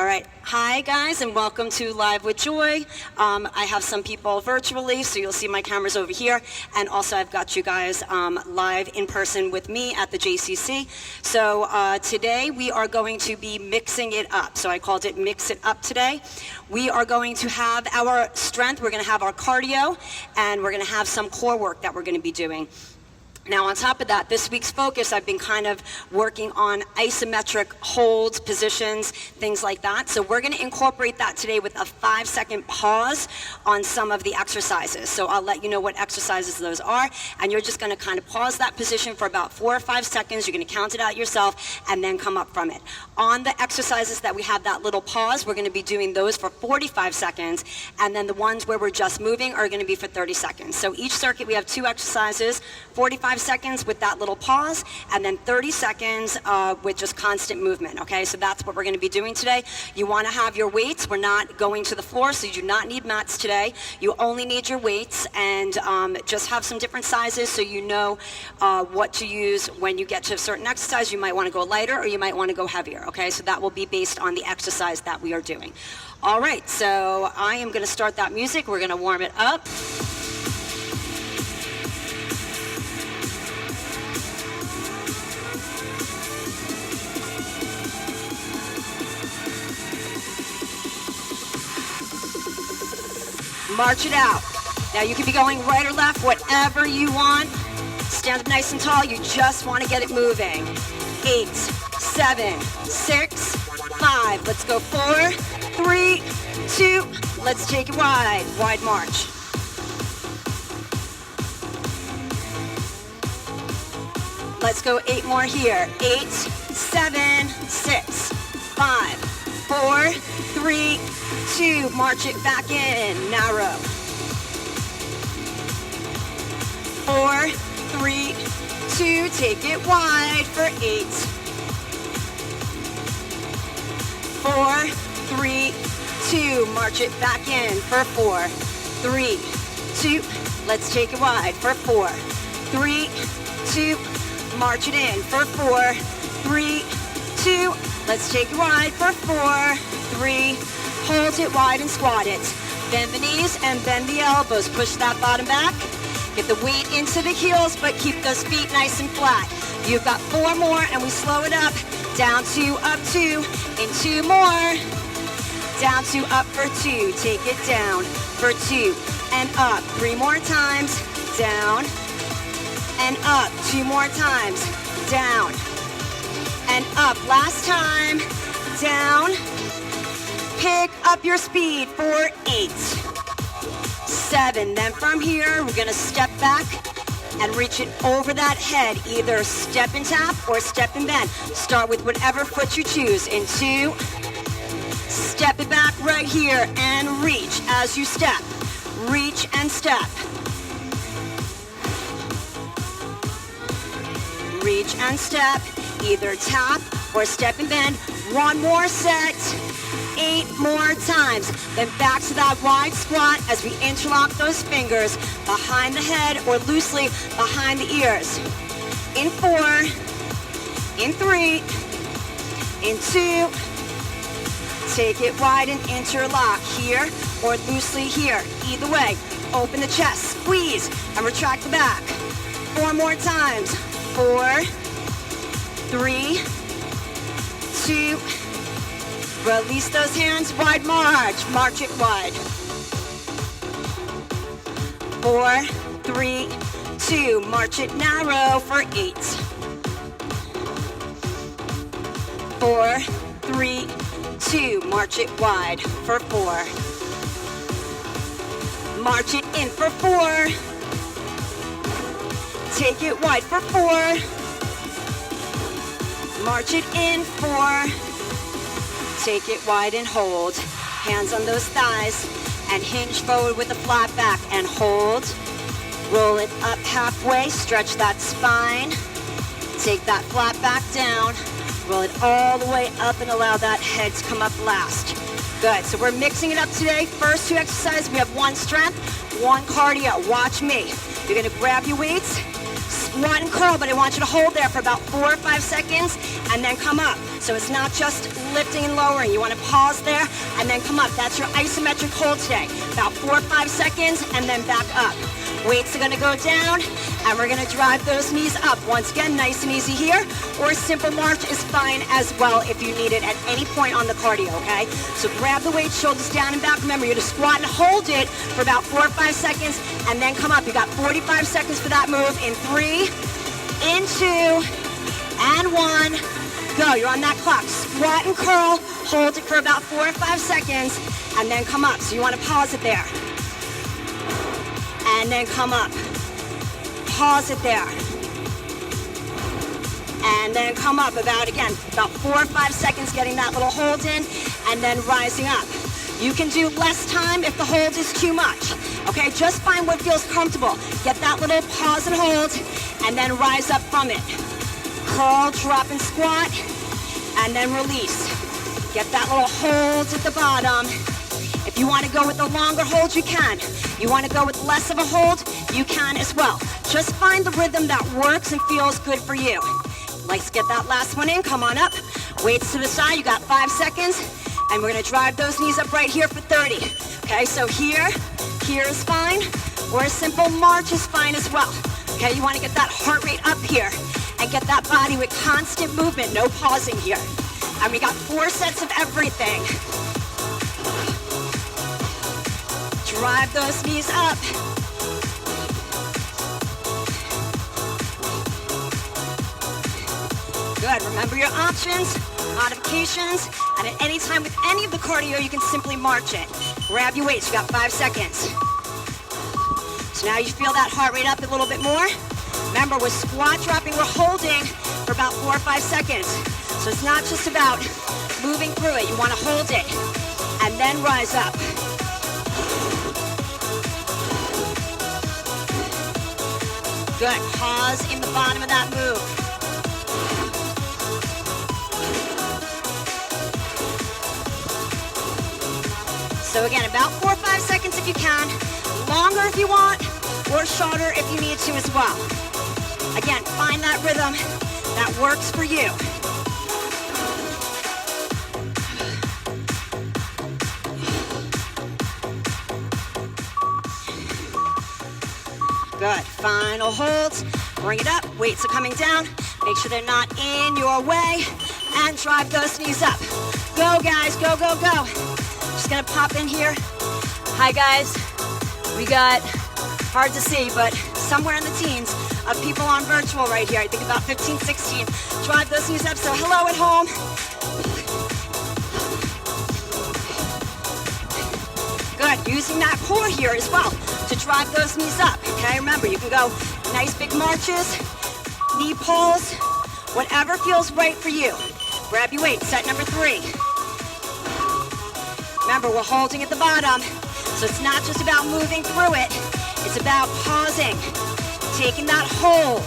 All right. Hi, guys, and welcome to Live with Joy. I have some people virtually, so you'll see my cameras over here. And also, I've got you guys live in person with me at the JCC. So today, we are going to be mixing it up. So I called it Mix It Up today. We are going to have our strength, we're going to have our cardio, and we're going to have some core work that we're going to be doing. Now, on top of that, this week's focus, I've been kind of working on isometric holds, positions, things like that. So we're going to incorporate that today with a 5-second pause on some of the exercises. So I'll let you know what exercises those are, and you're just going to kind of pause that position for about 4 or 5 seconds. You're going to count it out yourself and then come up from it. On the exercises that we have that little pause, we're going to be doing those for 45 seconds, and then the ones where we're just moving are going to be for 30 seconds. So each circuit, we have 2 exercises, 45 seconds with that little pause, and then 30 seconds with just constant movement, okay? So that's what we're going to be doing today. You want to have your weights. We're not going to the floor, so you do not need mats today. You only need your weights, and just have some different sizes so you know what to use when you get to a certain exercise. You might want to go lighter or you might want to go heavier, okay? So that will be based on the exercise that we are doing. All right, so I am going to start that music. We're going to warm it up. March it out. Now you can be going right or left, whatever you want. Stand up nice and tall. You just want to get it moving. 8, 7, 6, 5. Let's go 4, 3, 2. Let's take it wide. Wide march. Let's go 8 more here. 8, 7, 6, 5, 4, 3, 2. March it back in. Narrow. 4, 3, 2. Take it wide for 8. 4, 3, 2. March it back in for 4, 3, 2. Let's take it wide for 4, 3, 2. March it in for 4, 3, 2. Let's take it wide for 4, 3. Hold it wide and squat it. Bend the knees and bend the elbows. Push that bottom back. Get the weight into the heels, but keep those feet nice and flat. You've got 4 more, and we slow it up. Down 2, up 2, and 2 more. Down 2, up for 2. Take it down for 2, and up. 3 more times. Down, and up. 2 more times. Down, and up. Last time. Down. Pick up your speed for 8, 7. Then from here, we're going to step back and reach it over that head. Either step and tap or step and bend. Start with whatever foot you choose. In 2, step it back right here and reach as you step. Reach and step. Reach and step. Either tap or step and bend. 1 more set. 8 more times. Then back to that wide squat as we interlock those fingers behind the head or loosely behind the ears. In 4, in 3, in 2. Take it wide and interlock here or loosely here. Either way, open the chest, squeeze, and retract the back. 4 more times. 4, 3, 2. Release those hands, wide march. March it wide. 4, 3, 2. March it narrow for 8. 4, 3, 2. March it wide for 4. March it in for 4. Take it wide for 4. March it in 4. Take it wide and hold. Hands on those thighs and hinge forward with a flat back and hold. Roll it up halfway, stretch that spine. Take that flat back down. Roll it all the way up and allow that head to come up last. Good, so we're mixing it up today. First 2 exercises, we have 1 strength, 1 cardio. Watch me. You're gonna grab your weights, squat and curl, but I want you to hold there for about 4 or 5 seconds and then come up. So it's not just lifting and lowering. You want to pause there and then come up. That's your isometric hold today. About 4 or 5 seconds and then back up. Weights are going to go down and we're going to drive those knees up. Once again, nice and easy here, or a simple march is fine as well if you need it at any point on the cardio, okay? So grab the weight, shoulders down and back. Remember, you're going to squat and hold it for about 4 or 5 seconds and then come up. You got 45 seconds for that move in 3, in 2, and 1. Go, you're on that clock. Squat and curl, hold it for about 4 or 5 seconds, and then come up. So you want to pause it there. And then come up. Pause it there. And then come up about 4 or 5 seconds, getting that little hold in, and then rising up. You can do less time if the hold is too much. Okay, just find what feels comfortable. Get that little pause and hold, and then rise up from it. Curl, drop, and squat, and then release. Get that little hold at the bottom. If you want to go with a longer hold, you can. You want to go with less of a hold, you can as well. Just find the rhythm that works and feels good for you. Let's get that last one in. Come on up. Weights to the side. You got 5 seconds. And we're going to drive those knees up right here for 30. Okay, so here is fine. Or a simple march is fine as well. Okay, you want to get that heart rate up here and get that body with constant movement, no pausing here. And we got 4 sets of everything. Drive those knees up. Good, remember your options, modifications, and at any time with any of the cardio, you can simply march it. Grab your weights, you got 5 seconds. So now you feel that heart rate up a little bit more. Remember, we're squat dropping, we're holding for about 4 or 5 seconds. So it's not just about moving through it, you want to hold it, and then rise up. Good, pause in the bottom of that move. So again, about 4 or 5 seconds if you can, longer if you want, or shorter if you need to as well. Again, find that rhythm that works for you. Good, final holds, bring it up, weights are coming down, make sure they're not in your way, and drive those knees up. Go guys, go, go, go. Just gonna pop in here. Hi guys, we got, hard to see, but somewhere in the teens of people on virtual right here, I think about 15, 16. Drive those knees up, so hello at home. Good, using that core here as well to drive those knees up, okay? Remember, you can go nice big marches, knee pulls, whatever feels right for you. Grab your weight, set number 3. Remember, we're holding at the bottom, so it's not just about moving through it, it's about pausing, taking that hold,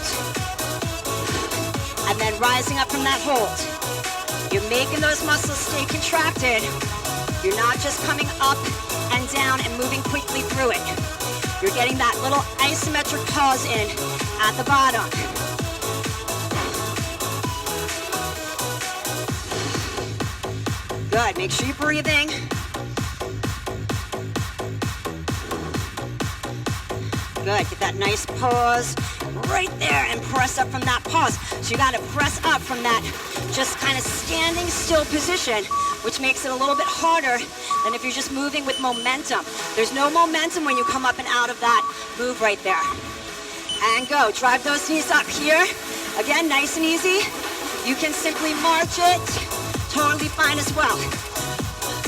and then rising up from that hold. You're making those muscles stay contracted. You're not just coming up and down and moving quickly through it. You're getting that little isometric pause in at the bottom. Good, make sure you're breathing. Good, get that nice pause right there and press up from that pause. So you gotta press up from that just kind of standing still position, which makes it a little bit harder than if you're just moving with momentum. There's no momentum when you come up and out of that move right there. And go, drive those knees up here. Again, nice and easy. You can simply march it, totally fine as well.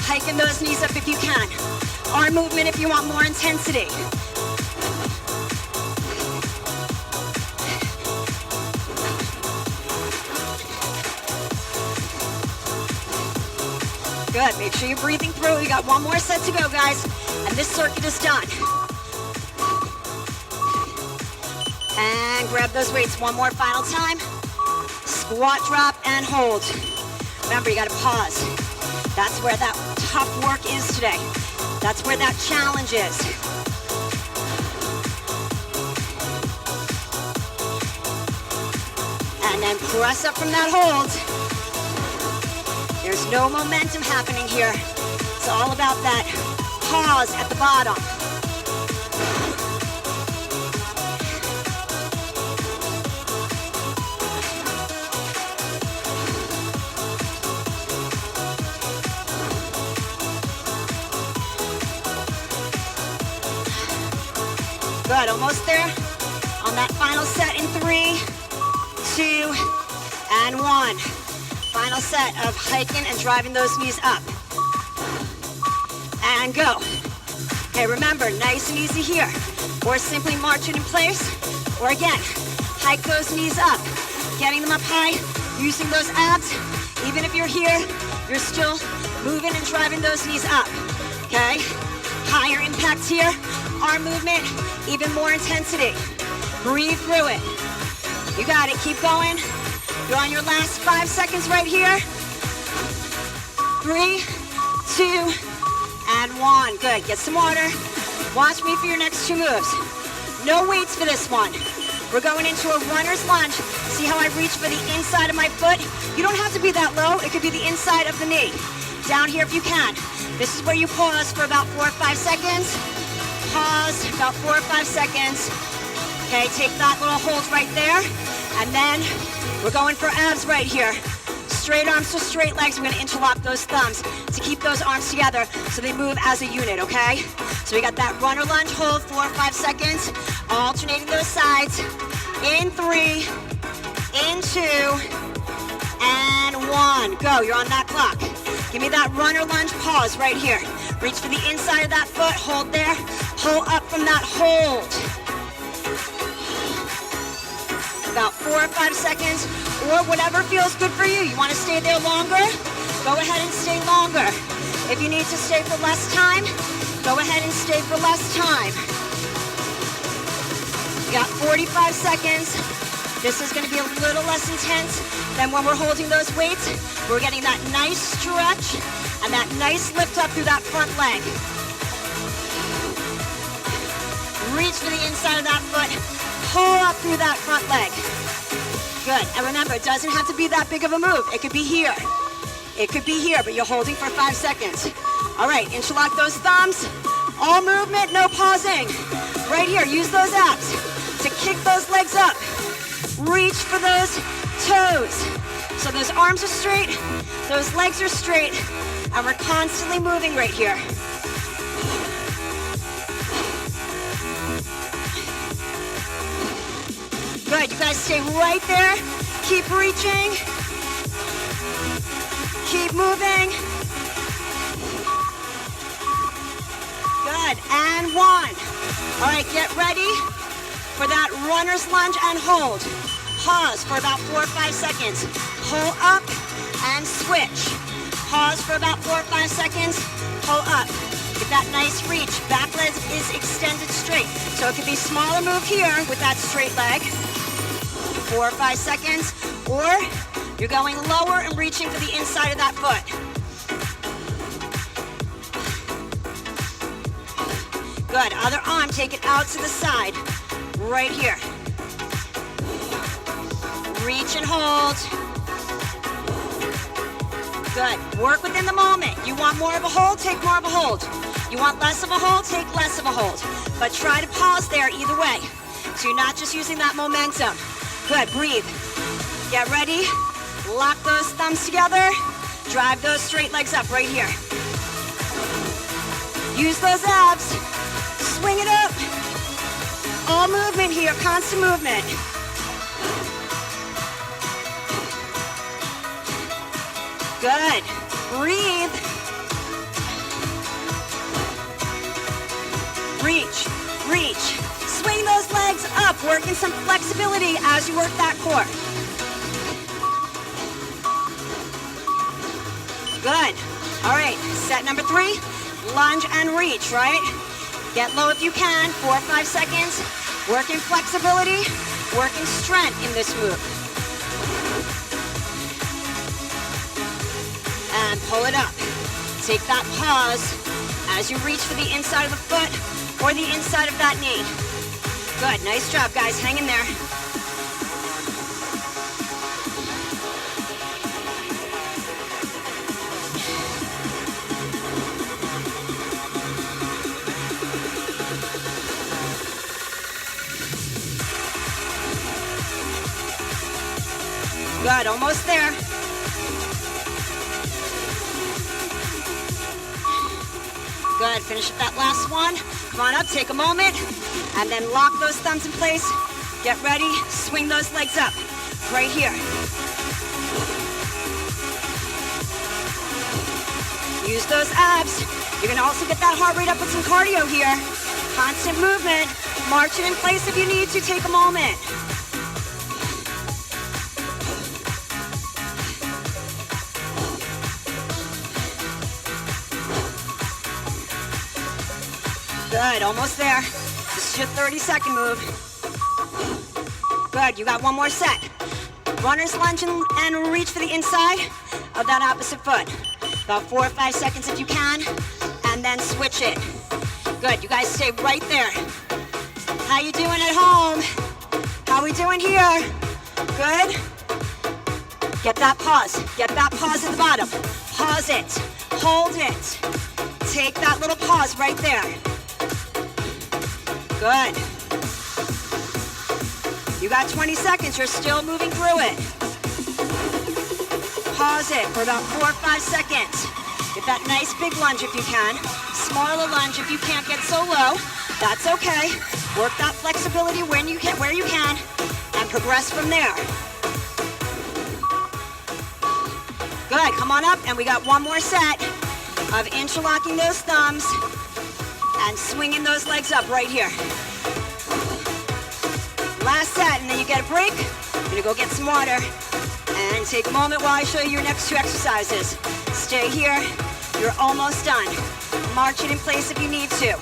Hiking those knees up if you can. Arm movement if you want more intensity. Good, make sure you're breathing through. You got 1 more set to go, guys, and this circuit is done. And grab those weights 1 more final time. Squat, drop, and hold. Remember, you gotta pause. That's where that tough work is today. That's where that challenge is. And then press up from that hold. There's no momentum happening here. It's all about that pause at the bottom. Good, almost there. On that final set in 3, 2, and 1. Final set of hiking and driving those knees up. And go. Okay, remember, nice and easy here. Or simply march it in place. Or again, hike those knees up. Getting them up high, using those abs. Even if you're here, you're still moving and driving those knees up. Okay? Higher impact here. Arm movement, even more intensity. Breathe through it. You got it, keep going. You're on your last 5 seconds right here. 3, 2, and 1. Good, get some water. Watch me for your next 2 moves. No weights for this one. We're going into a runner's lunge. See how I reach for the inside of my foot? You don't have to be that low. It could be the inside of the knee. Down here if you can. This is where you pause for about 4 or 5 seconds. Pause, about 4 or 5 seconds. Okay, take that little hold right there. And then we're going for abs right here. Straight arms to straight legs. We're gonna interlock those thumbs to keep those arms together so they move as a unit, okay? So we got that runner lunge hold, 4 or 5 seconds. Alternating those sides. In 3, in 2, and 1. Go, you're on that clock. Give me that runner lunge pause right here. Reach for the inside of that foot, hold there. Pull up from that hold. About 4 or 5 seconds, or whatever feels good for you. You want to stay there longer? Go ahead and stay longer. If you need to stay for less time, go ahead and stay for less time. You got 45 seconds. This is going to be a little less intense than when we're holding those weights. We're getting that nice stretch and that nice lift up through that front leg. Reach for the inside of that foot. Pull up through that front leg. Good. And remember, it doesn't have to be that big of a move. It could be here. It could be here, but you're holding for 5 seconds. All right, interlock those thumbs. All movement, no pausing. Right here, use those abs to kick those legs up. Reach for those toes. So those arms are straight, those legs are straight, and we're constantly moving right here. Good, you guys stay right there. Keep reaching. Keep moving. Good, and 1. All right, get ready for that runner's lunge and hold. Pause for about 4 or 5 seconds. Pull up and switch. Pause for about 4 or 5 seconds. Pull up. Get that nice reach. Back leg is extended straight. So it could be smaller move here with that straight leg. 4 or 5 seconds. Or you're going lower and reaching for the inside of that foot. Good. Other arm, take it out to the side. Right here. Reach and hold. Good. Work within the moment. You want more of a hold, take more of a hold. You want less of a hold, take less of a hold. But try to pause there either way. So you're not just using that momentum. Good. Breathe. Get ready. Lock those thumbs together. Drive those straight legs up right here. Use those abs. Swing it up. All movement here, constant movement. Good. Breathe. Reach, reach. Swing those legs up, working some flexibility as you work that core. Good. All right, set number 3, lunge and reach, right? Get low if you can, 4 or 5 seconds. Working flexibility, working strength in this move. And pull it up. Take that pause as you reach for the inside of the foot or the inside of that knee. Good, nice job guys, hang in there. Good, almost there. Good, finish up that last one. Come on up, take a moment, and then lock those thumbs in place. Get ready, swing those legs up, right here. Use those abs. You're gonna also get that heart rate up with some cardio here. Constant movement. March it in place if you need to, take a moment. Good, almost there. This is your 30-second move. Good, you got one more set. Runner's lunge and reach for the inside of that opposite foot. About 4 or 5 seconds if you can, and then switch it. Good, you guys stay right there. How you doing at home? How we doing here? Good? Get that pause. Get that pause at the bottom. Pause it. Hold it. Take that little pause right there. Good. You got 20 seconds. You're still moving through it. Pause it for about 4 or 5 seconds. Get that nice big lunge if you can. Smaller lunge if you can't get so low. That's okay. Work that flexibility when you can, where you can, and progress from there. Good, come on up, and we got one more set of interlocking those thumbs and swinging those legs up right here. Last set, and then you get a break. You're gonna go get some water and take a moment while I show you your next two exercises. Stay here, you're almost done. March it in place if you need to.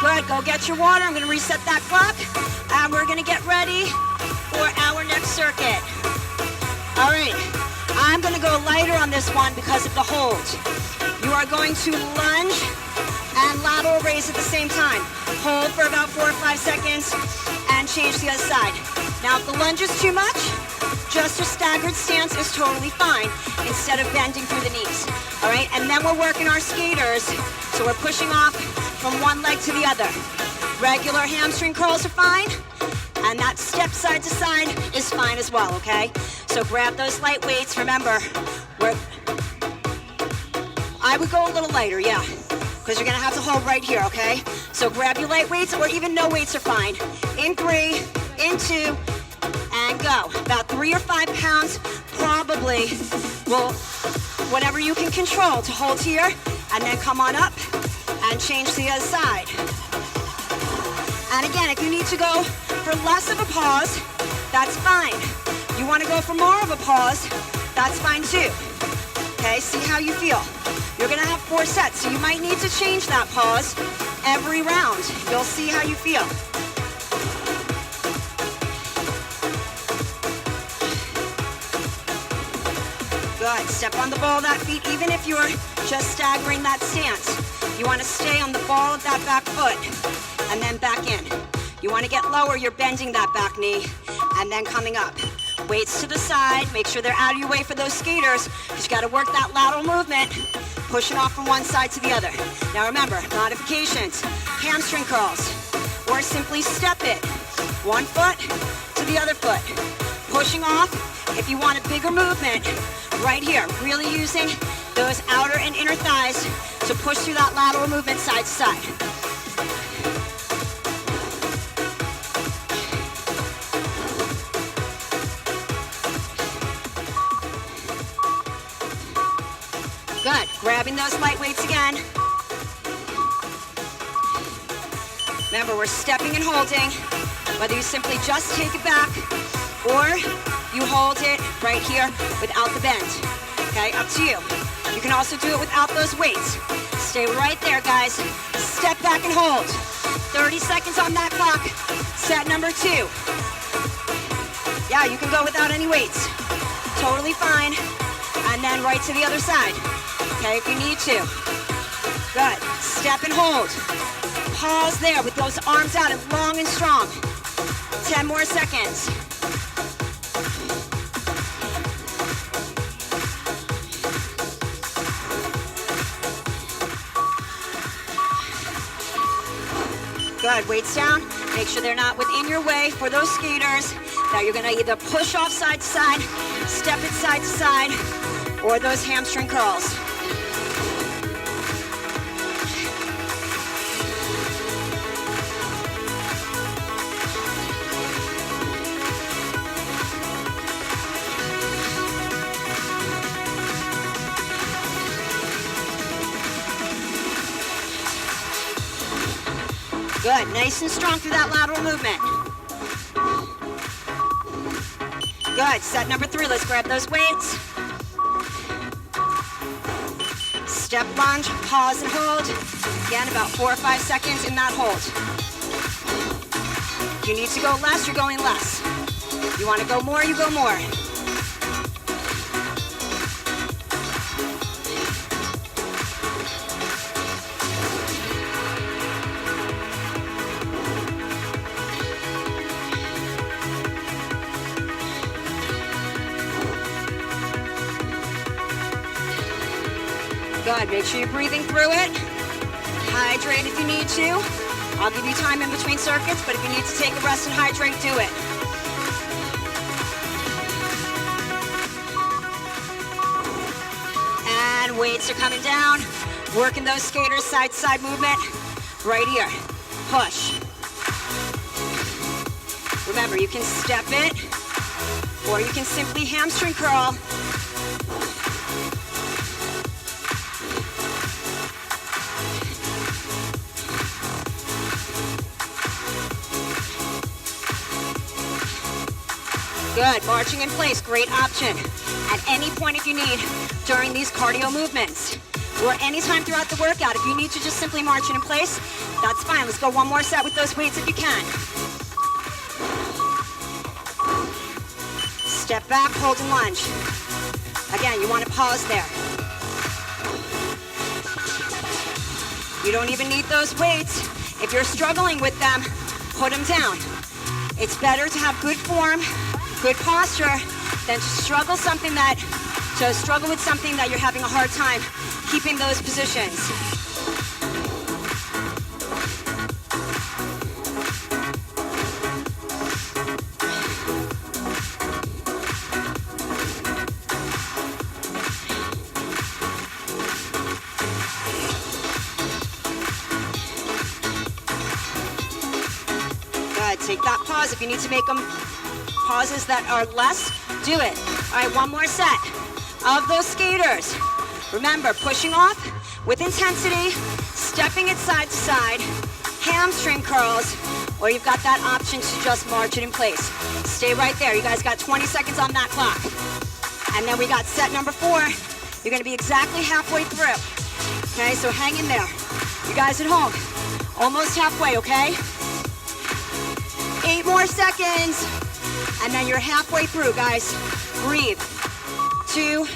Good, go get your water. I'm gonna reset that clock, and we're gonna get ready for our next circuit. All right, I'm gonna go lighter on this one because of the hold. You are going to lunge and lateral raise at the same time. Hold for about 4 or 5 seconds and change to the other side. Now, if the lunge is too much, just a staggered stance is totally fine instead of bending through the knees. All right, and then we're working our skaters, so we're pushing off from one leg to the other. Regular hamstring curls are fine, and that step side to side is fine as well, okay? So grab those light weights. Remember, I would go a little lighter, yeah, because you're gonna have to hold right here, okay? So grab your light weights, or even no weights are fine. In 3, in 2, and go. About 3 or 5 pounds probably will, whatever you can control to hold here, and then come on up and change to the other side. And again, if you need to go for less of a pause, that's fine. You want to go for more of a pause, that's fine too. Okay, see how you feel. You're gonna have 4 sets, so you might need to change that pause every round. You'll see how you feel. Good, step on the ball of that feet, even if you're just staggering that stance. You wanna stay on the ball of that back foot, and then back in. You wanna get lower, you're bending that back knee, and then coming up. Weights to the side, make sure they're out of your way for those skaters, because you gotta work that lateral movement, pushing off from one side to the other. Now remember, modifications, hamstring curls, or simply step it. One foot to the other foot. Pushing off, if you want a bigger movement, right here, really using those outer and inner thighs to push through that lateral movement side to side. Good, grabbing those light weights again. Remember, we're stepping and holding, whether you simply just take it back or you hold it right here without the bend. Okay, up to you. You can also do it without those weights. Stay right there, guys. Step back and hold. 30 seconds on that clock. Set number 2. Yeah, you can go without any weights. Totally fine. And then right to the other side. Okay, if you need to. Good. Step and hold. Pause there with those arms out and long and strong. 10 more seconds. Good, weights down. Make sure they're not within your way for those skaters. Now you're gonna either push off side to side, step it side to side, or those hamstring curls. Good, nice and strong through that lateral movement. Good, set number 3, let's grab those weights. Step lunge, pause and hold. Again, about 4 or 5 seconds in that hold. If you need to go less, you're going less. You want to go more, you go more. Good, make sure you're breathing through it. Hydrate if you need to. I'll give you time in between circuits, but if you need to take a rest and hydrate, do it. And weights are coming down. Working those skaters, side to side movement. Right here, push. Remember, you can step it, or you can simply hamstring curl. Good, marching in place, great option. At any point if you need during these cardio movements, or anytime throughout the workout, if you need to just simply march in place, that's fine. Let's go one more set with those weights if you can. Step back, hold and lunge. Again, you want to pause there. You don't even need those weights. If you're struggling with them, put them down. It's better to have good form, good posture, than to struggle with something that you're having a hard time keeping those positions. Good, take that pause. If you need to make them pauses that are less, do it. All right, one more set of those skaters. Remember, pushing off with intensity, stepping it side to side, hamstring curls, or you've got that option to just march it in place. Stay right there. You guys got 20 seconds on that clock. And then we got set number 4. You're gonna be exactly halfway through. Okay, so hang in there. You guys at home, almost halfway, okay? 8 more seconds. And then you're halfway through, guys. Breathe. 2,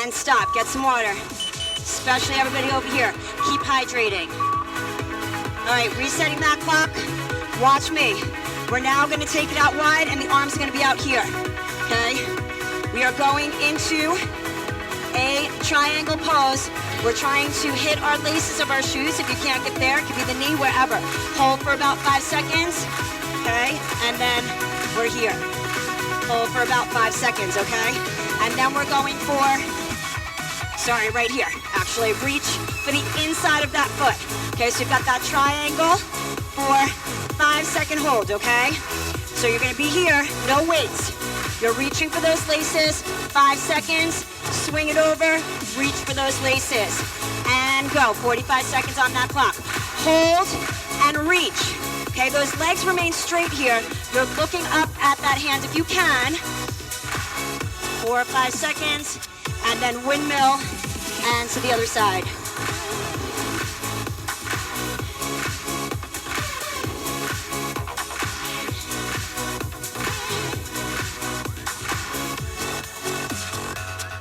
and stop. Get some water. Especially everybody over here. Keep hydrating. All right, resetting that clock. Watch me. We're now gonna take it out wide and the arms are gonna be out here, okay? We are going into a triangle pose. We're trying to hit our laces of our shoes. If you can't get there, it could be the knee, wherever. Hold for about 5 seconds, okay? And then we're here. Hold for about 5 seconds, okay? And then we're going for, right here. Actually, reach for the inside of that foot. Okay, so you've got that triangle for 5-second hold, okay? So you're gonna be here, no weights. You're reaching for those laces, 5 seconds, swing it over, reach for those laces. And go, 45 seconds on that clock. Hold and reach. Okay, those legs remain straight here. You're looking up at that hand if you can. 4 or 5 seconds, and then windmill, and to the other side.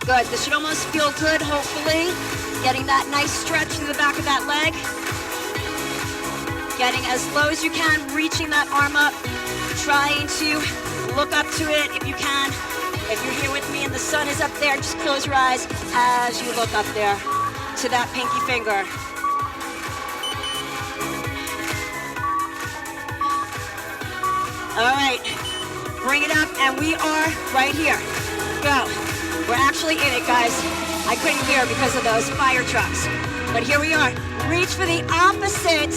Good, this should almost feel good, hopefully. Getting that nice stretch through the back of that leg. Getting as low as you can, reaching that arm up, trying to look up to it if you can. If you're here with me and the sun is up there, just close your eyes as you look up there to that pinky finger. All right, bring it up, and we are right here. Go. We're actually in it, guys. I couldn't hear because of those fire trucks. But here we are. Reach for the opposite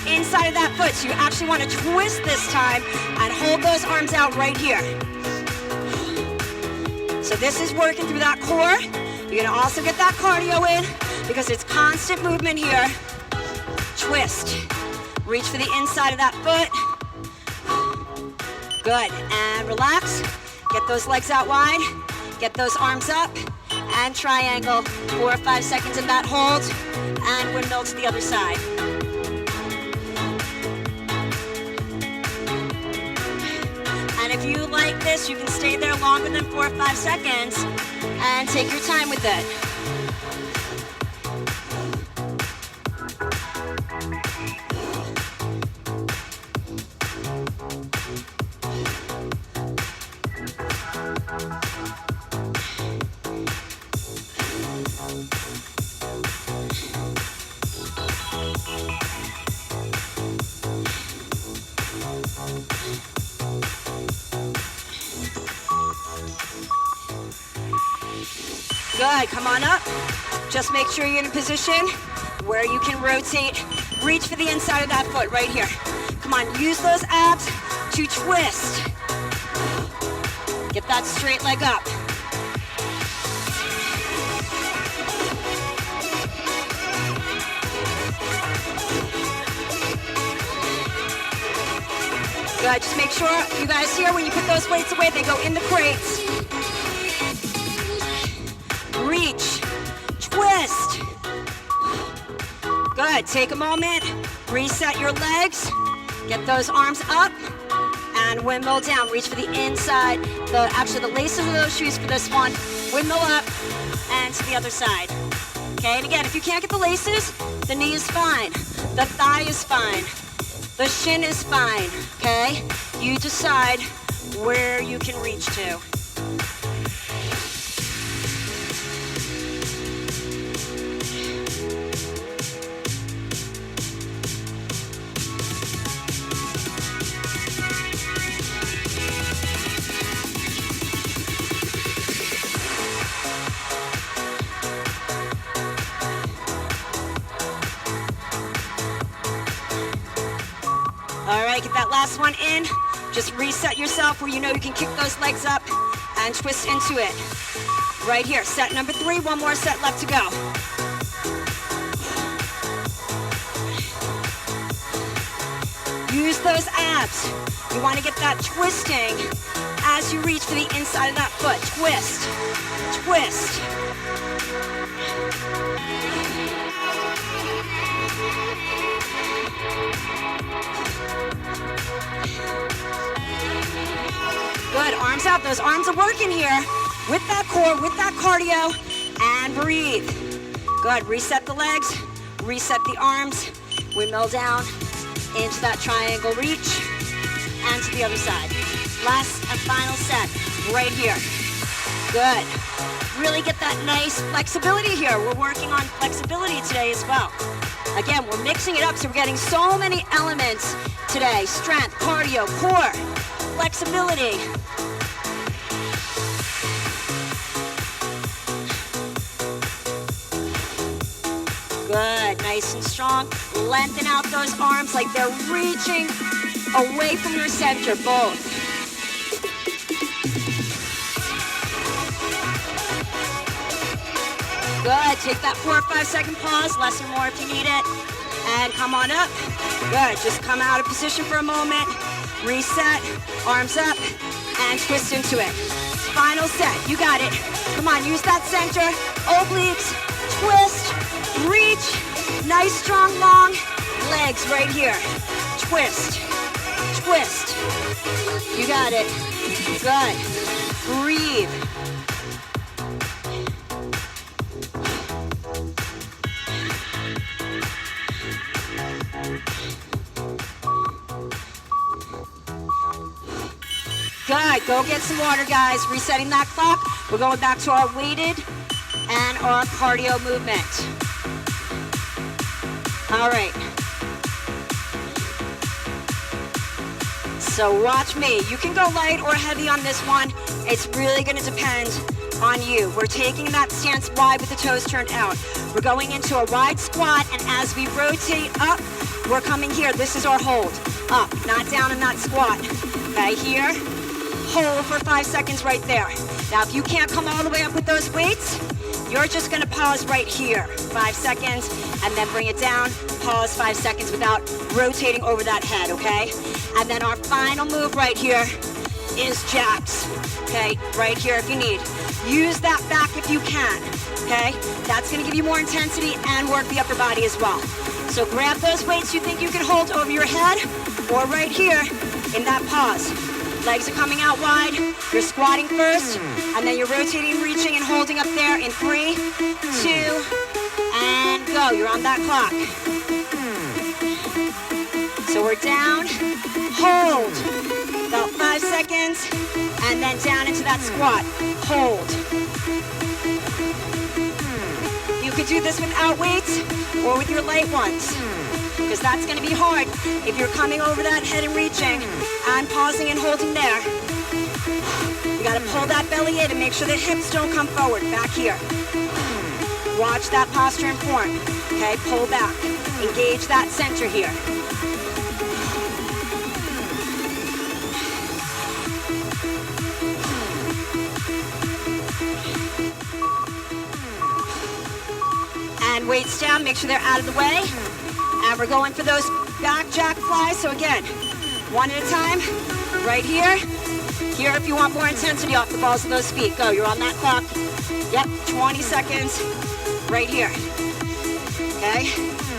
inside of that foot. So you actually want to twist this time and hold those arms out right here. So this is working through that core. You're gonna also get that cardio in because it's constant movement here. Twist. Reach for the inside of that foot. Good, and relax. Get those legs out wide. Get those arms up and triangle. 4 or 5 seconds in that hold and windmill to the other side. And if you like this, you can stay there longer than 4 or 5 seconds and take your time with it. Good, come on up. Just make sure you're in a position where you can rotate. Reach for the inside of that foot right here. Come on, use those abs to twist. Get that straight leg up. Good, just make sure you guys here, when you put those weights away, they go in the crates. Reach, twist. Good, take a moment, reset your legs, get those arms up, and windmill down. Reach for the inside, actually the laces of those shoes for this one. Windmill up, and to the other side. Okay, and again, if you can't get the laces, the knee is fine, the thigh is fine, the shin is fine, okay? You decide where you can reach to. All right, get that last one in. Just reset yourself where you know you can kick those legs up and twist into it. Right here, set number 3, one more set left to go. Use those abs. You want to get that twisting as you reach for the inside of that foot. Twist, twist. Good, arms out. Those arms are working here with that core, with that cardio, and breathe. Good, reset the legs, reset the arms, windmill down into that triangle reach, and to the other side. Last and final set, right here. Good. Really get that nice flexibility here. We're working on flexibility today as well. Again, we're mixing it up, so we're getting so many elements today. Strength, cardio, core, flexibility. Good, nice and strong. Lengthen out those arms like they're reaching away from your center, both. Good, take that 4 or 5 second pause, less or more if you need it. And come on up. Good, just come out of position for a moment. Reset, arms up, and twist into it. Final set, you got it. Come on, use that center, obliques, twist, reach, nice strong long legs right here. Twist, twist. You got it. Good. Breathe. Good, go get some water, guys. Resetting that clock. We're going back to our weighted and our cardio movement. All right. So watch me. You can go light or heavy on this one. It's really gonna depend on you. We're taking that stance wide with the toes turned out. We're going into a wide squat, and as we rotate up, we're coming here. This is our hold. Up, not down in that squat. Okay, here, hold for 5 seconds right there. Now, if you can't come all the way up with those weights, you're just gonna pause right here, 5 seconds, and then bring it down, pause 5 seconds without rotating over that head, okay? And then our final move right here is jacks, okay? Right here if you need. Use that back if you can, okay? That's gonna give you more intensity and work the upper body as well. So grab those weights you think you can hold over your head, or right here in that pause. Legs are coming out wide, you're squatting first, and then you're rotating, reaching, and holding up there in 3, 2, and go. You're on that clock. So we're down, hold, about 5 seconds, and then down into that squat, hold. You could do this without weights or with your light ones, because that's gonna be hard if you're coming over that head and reaching and pausing and holding there. You gotta pull that belly in and make sure the hips don't come forward, back here. Watch that posture and form, okay? Pull back, engage that center here. And weights down, make sure they're out of the way. And we're going for those back jack flies. So again, one at a time, right here. Here if you want more intensity off the balls of those feet. Go, you're on that clock. Yep, 20 seconds, right here. Okay,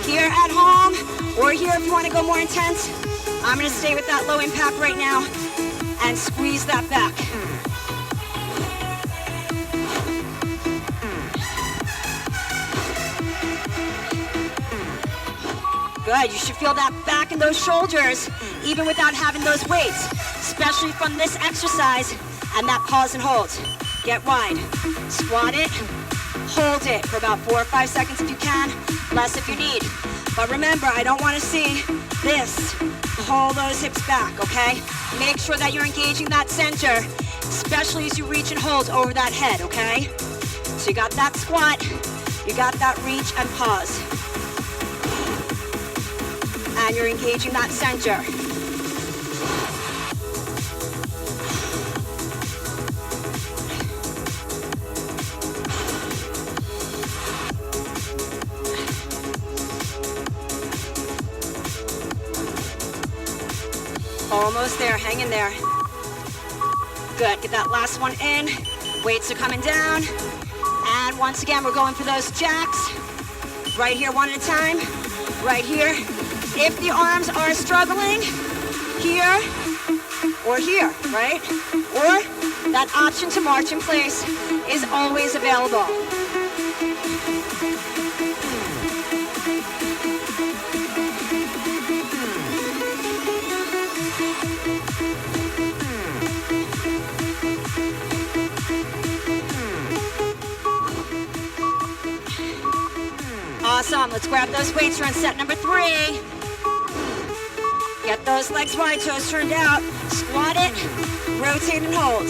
here at home, or here if you want to go more intense. I'm gonna stay with that low impact right now and squeeze that back. Good, you should feel that back and those shoulders even without having those weights, especially from this exercise and that pause and hold. Get wide, squat it, hold it for about 4 or 5 seconds if you can, less if you need. But remember, I don't want to see this. Pull those hips back, okay? Make sure that you're engaging that center, especially as you reach and hold over that head, okay? So you got that squat, you got that reach and pause. And you're engaging that center. Almost there, hang in there. Good, get that last one in. Weights are coming down. And once again, we're going for those jacks. Right here, one at a time. Right here. If the arms are struggling, here or here, right? Or that option to march in place is always available. Awesome, let's grab those weights. We're on set number 3. Get those legs wide, toes turned out. Squat it, rotate and hold.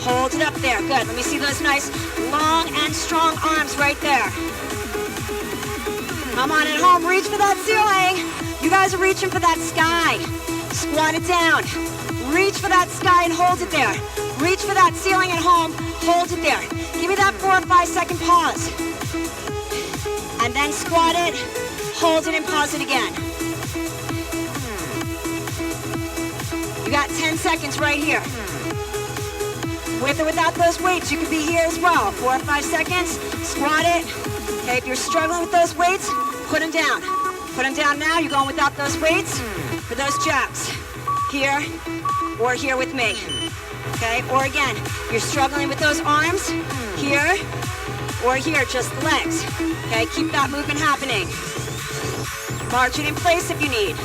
Hold it up there, good. Let me see those nice long and strong arms right there. Come on at home, reach for that ceiling. You guys are reaching for that sky. Squat it down. Reach for that sky and hold it there. Reach for that ceiling at home, hold it there. Give me that 4 or 5 second pause. And then squat it, hold it and pause it again. You got 10 seconds right here. With or without those weights, you could be here as well. 4 or 5 seconds, squat it. Okay, if you're struggling with those weights, put them down. Put them down now, you're going without those weights for those jacks. Here or here with me. Okay, or again, you're struggling with those arms, here or here, just the legs. Okay, keep that movement happening. March it in place if you need.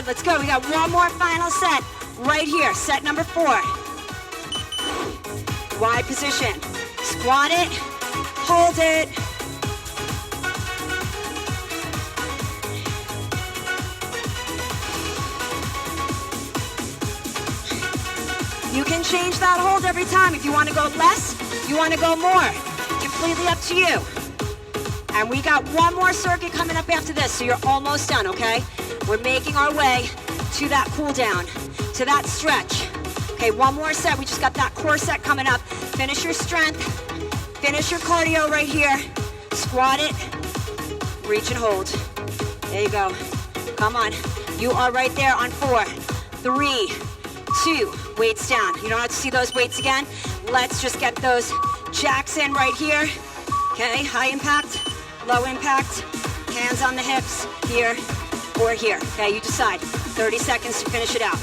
Good, let's go. We got one more final set right here. Set number 4. Wide position. Squat it, hold it. You can change that hold every time. If you want to go less, you want to go more. Completely up to you. And we got one more circuit coming up after this, so you're almost done, okay? We're making our way to that cool down, to that stretch. Okay, one more set. We just got that core set coming up. Finish your strength. Finish your cardio right here. Squat it. Reach and hold. There you go. Come on. You are right there on 4, 3, 2. Weights down. You don't have to see those weights again. Let's just get those jacks in right here. Okay, high impact, low impact, hands on the hips, here or here. Okay, you decide. 30 seconds to finish it out.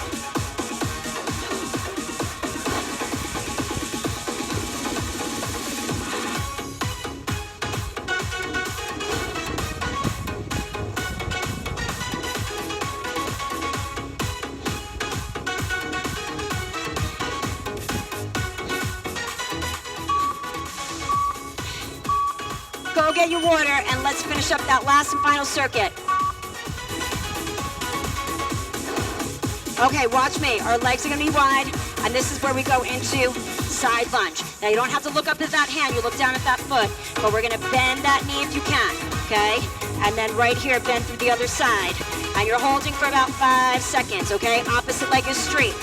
Go get your water and let's finish up that last and final circuit. Okay, watch me. Our legs are gonna be wide, and this is where we go into side lunge. Now you don't have to look up at that hand, you look down at that foot, but we're gonna bend that knee if you can, okay? And then right here, bend through the other side. And you're holding for about 5 seconds, okay? Opposite leg is straight.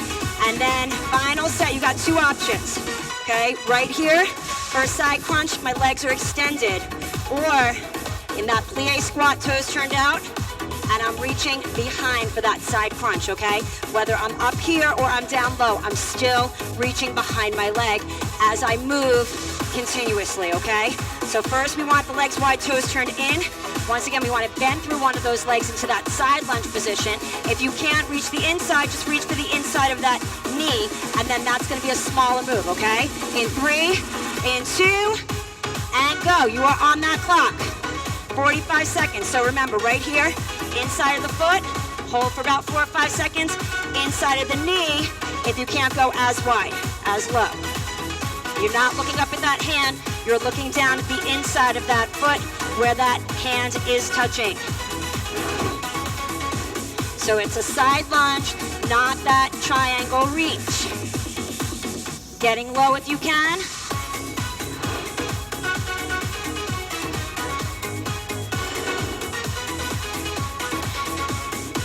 And then final set, you got 2 options, okay? Right here, for a side crunch, my legs are extended. Or in that plie squat, toes turned out, and I'm reaching behind for that side crunch, okay? Whether I'm up here or I'm down low, I'm still reaching behind my leg as I move continuously, okay? So first we want the legs wide, toes turned in. Once again, we want to bend through one of those legs into that side lunge position. If you can't reach the inside, just reach for the inside of that knee, and then that's going to be a smaller move, okay? In 3, in 2, and go. You are on that clock. 45 seconds. So remember, right here, inside of the foot, hold for about 4 or 5 seconds. Inside of the knee, if you can't go as wide, as low. You're not looking up at that hand. You're looking down at the inside of that foot where that hand is touching. So it's a side lunge, not that triangle reach. Getting low if you can.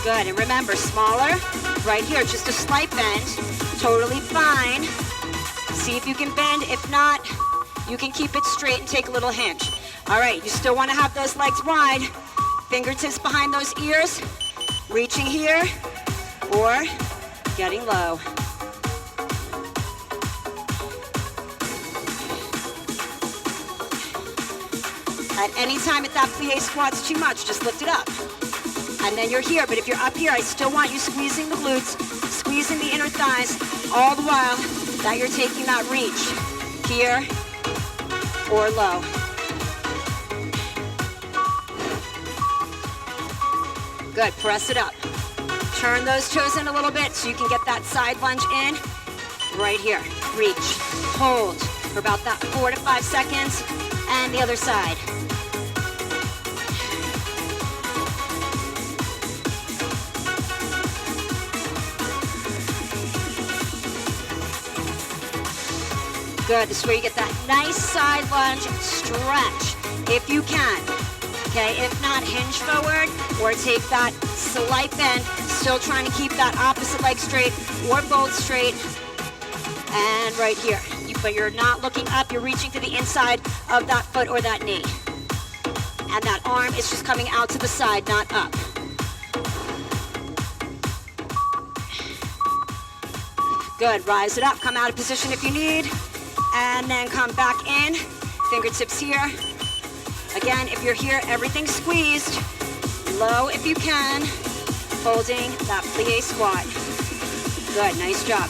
Good, and remember, smaller, right here, just a slight bend, totally fine. See if you can bend. If not, you can keep it straight and take a little hinge. All right, you still want to have those legs wide, fingertips behind those ears, reaching here, or getting low. At any time if that plie squat's too much, just lift it up. And then you're here, but if you're up here, I still want you squeezing the glutes, squeezing the inner thighs, all the while that you're taking that reach, here or low. Good, press it up. Turn those toes in a little bit so you can get that side lunge in. Right here, reach, hold for about that 4 to 5 seconds, and the other side. Good, this is where you get that nice side lunge stretch, if you can. Okay, if not, hinge forward or take that slight bend, still trying to keep that opposite leg straight or both straight. And right here, but you're not looking up, you're reaching to the inside of that foot or that knee. And that arm is just coming out to the side, not up. Good, rise it up, come out of position if you need. And then come back in, fingertips here. Again, if you're here, everything's squeezed. Low if you can, holding that plie squat. Good, nice job.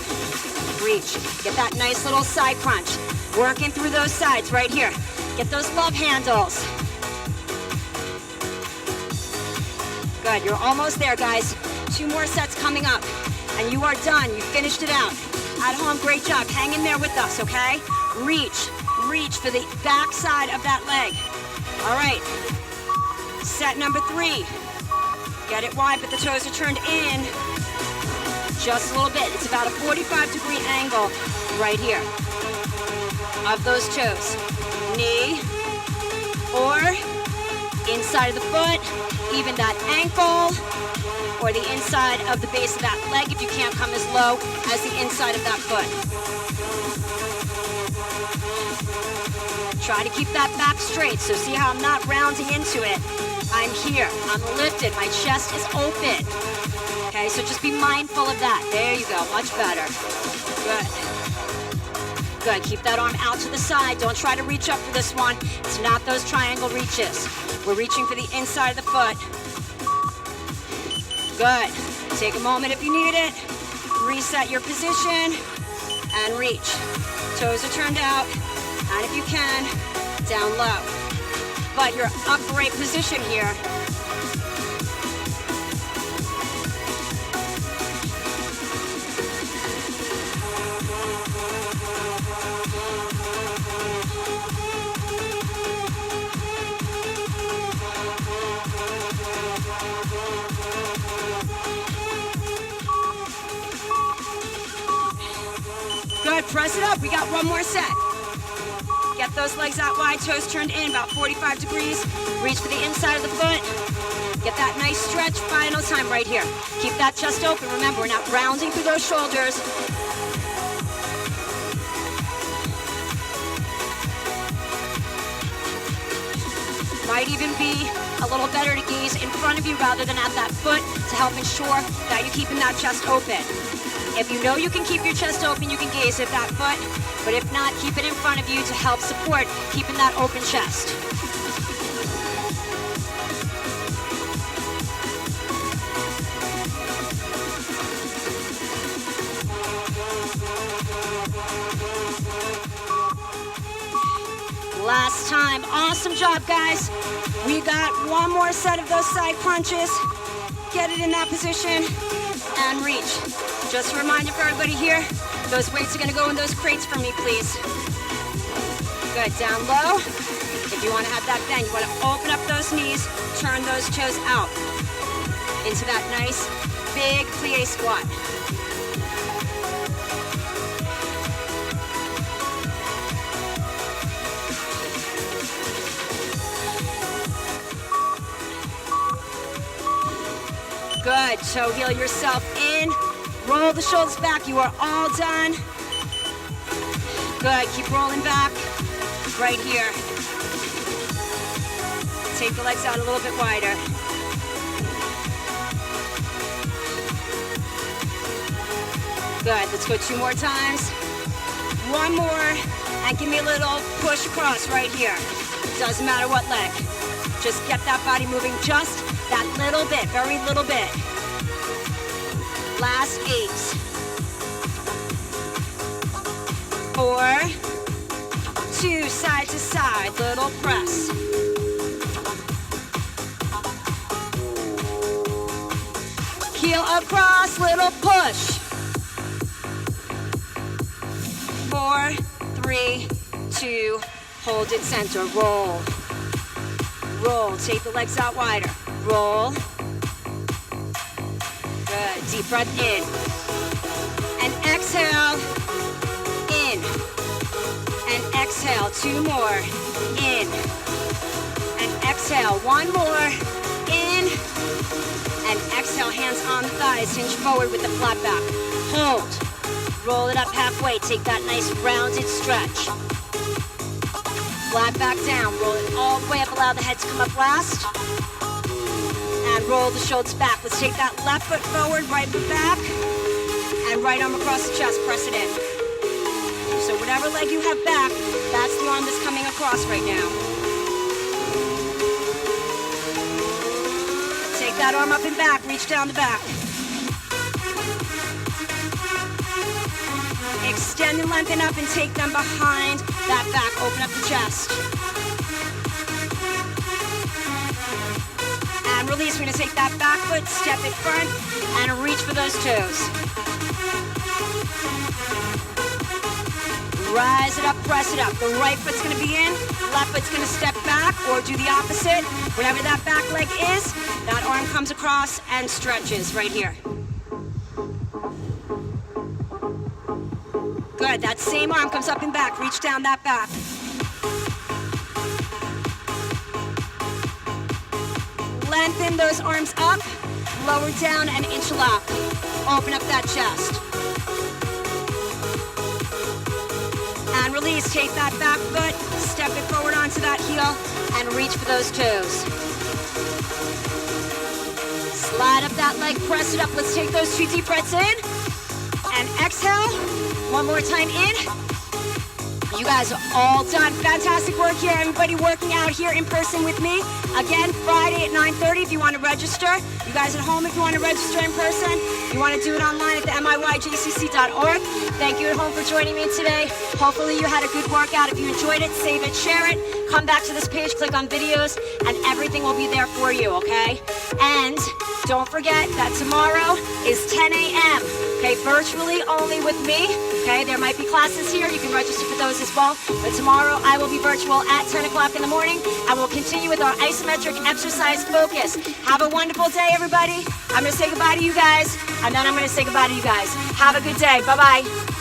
Reach, get that nice little side crunch. Working through those sides right here. Get those love handles. Good, you're almost there, guys. 2 more sets coming up, and you are done. You finished it out. At home, great job. Hang in there with us, okay? Reach for the back side of that leg. All right. Set number 3. Get it wide, but the toes are turned in just a little bit. It's about a 45-degree angle right here of those toes. Knee or inside of the foot, even that ankle, or the inside of the base of that leg if you can't come as low as the inside of that foot. Try to keep that back straight. So see how I'm not rounding into it. I'm here, I'm lifted, my chest is open. Okay, so just be mindful of that. There you go, much better. Good. Good, keep that arm out to the side. Don't try to reach up for this one. It's not those triangle reaches. We're reaching for the inside of the foot. Good. Take a moment if you need it. Reset your position and reach. Toes are turned out, and if you can, down low. But your upright position here. Good, press it up. We got one more set. Get those legs out wide, toes turned in, about 45 degrees. Reach for the inside of the foot. Get that nice stretch, final time right here. Keep that chest open. Remember, we're not rounding through those shoulders. Might even be a little better to gaze in front of you rather than at that foot to help ensure that you're keeping that chest open. If you know you can keep your chest open, you can gaze at that foot. But if not, keep it in front of you to help support keeping that open chest. Last time. Awesome job, guys. We got one more set of those side crunches. Get it in that position and reach. Just a reminder for everybody here, those weights are gonna go in those crates for me, please. Good, down low. If you wanna have that bend, you wanna open up those knees, turn those toes out into that nice, big plie squat. Good, toe heel yourself in. Roll the shoulders back, you are all done. Good, keep rolling back, right here. Take the legs out a little bit wider. Good, let's go 2 more times. 1 more, and give me a little push across right here. Doesn't matter what leg. Just get that body moving just that little bit, very little bit. Last 8. 4, 2, side to side, little press. Heel across, little push. 4, 3, 2, hold it center, roll. Roll, take the legs out wider. Roll. Good, deep breath in. And exhale, in. And exhale, 2 more, in. And exhale, 1 more, in. And exhale, hands on the thighs, hinge forward with the flat back. Hold. Roll it up halfway, take that nice rounded stretch. Flat back down, roll it all the way up, allow the head to come up last. And roll the shoulders back. Let's take that left foot forward, right foot back. And right arm across the chest, press it in. So whatever leg you have back, that's the arm that's coming across right now. Take that arm up and back, reach down the back. Extend and lengthen up and take them behind that back. Open up the chest. And release. We're gonna take that back foot, step it front, and reach for those toes. Rise it up, press it up. The right foot's gonna be in, left foot's gonna step back, or do the opposite. Whatever that back leg is, that arm comes across and stretches right here. Good, that same arm comes up and back. Reach down that back. Lengthen those arms up, lower down and interlock. Open up that chest. And release, take that back foot, step it forward onto that heel, and reach for those toes. Slide up that leg, press it up. Let's take those 2 deep breaths in. And exhale. One more time in. You guys are all done. Fantastic work here. Everybody working out here in person with me. Again, Friday at 9:30 if you want to register. You guys at home if you want to register in person. You want to do it online at the MIYJCC.org. Thank you at home for joining me today. Hopefully you had a good workout. If you enjoyed it, save it, share it. Come back to this page, click on videos, and everything will be there for you, okay? And don't forget that tomorrow is 10 a.m., okay? Virtually only with me, okay? There might be classes here. You can register for those as well. But tomorrow I will be virtual at 10 o'clock in the morning, and we'll continue with our isometric exercise focus. Have a wonderful day, everybody. I'm going to say goodbye to you guys, and then I'm going to say goodbye to you guys. Have a good day. Bye-bye.